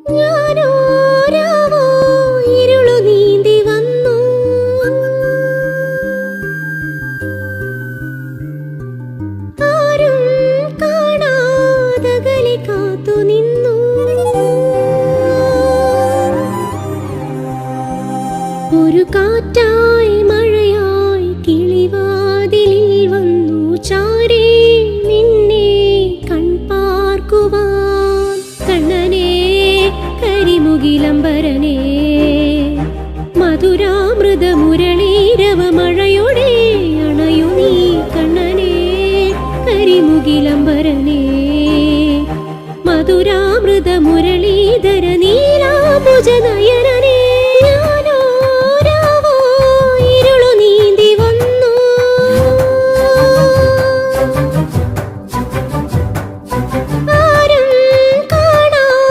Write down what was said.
ഞാനോരാവോ ഇരുളു നീന്തി വന്നു, ആരും കാണാതകലെ കാത്തു നിന്നു. ഒരു കാറ്റായി മഴയായി കിളിവാതിലിൽ വന്നു ചാരേ നിന്നെ കൺപാർക്കുവാൻ. കണ്ണനേ കരിമുകിലംബരനേ, മധുരാമൃത മുരളീരവ മഴയുടെ അണയു നീ. കണ്ണനേ കരിമുകിലംബരനേ, മധുരാമൃത മുരളീധര നീലാംബുജ നയനനേ.